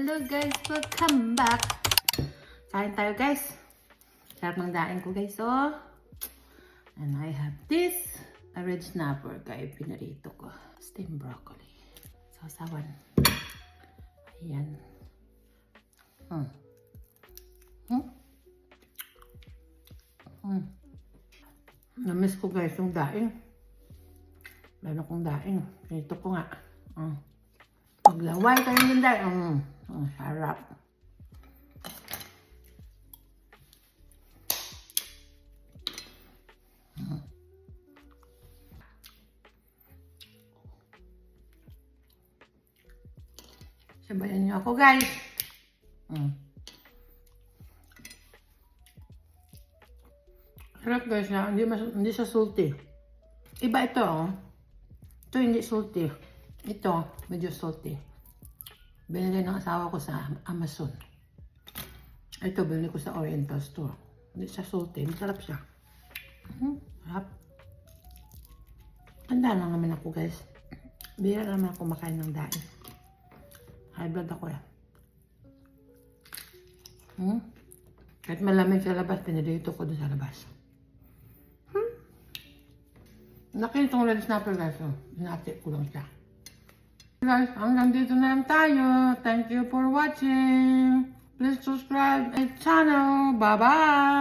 Hello guys, welcome back. Kain tayo guys. Sarap ng daing ko guys, oh. And I have this, a red snapper kaya pinarito ko. Steamed broccoli. Sausawan. Ayan. Namiss ko guys yung daing. Meron akong daing. Pinito ko nga. Maglaway kayo ng daing. Sarap. Sabayan niyo ako guys. Sarap guys na, hindi siya salty. Iba ito oh. Ito hindi salty. Ito, medyo salty. Binili ng asawa ko sa Amazon. Ito, binili ko sa Oriental Store. Hindi siya salty, masarap siya. Sarap. Tanda lang naman ako guys. Bira naman ako makain ng daing. High blood ako eh. Kahit malamig sa labas, pinilito ko doon sa labas. Laki itong red snapper guys. Hinati ko lang siya. Guys, hanggang dito na lang tayo. Thank you for watching. Please subscribe my channel. Bye-bye!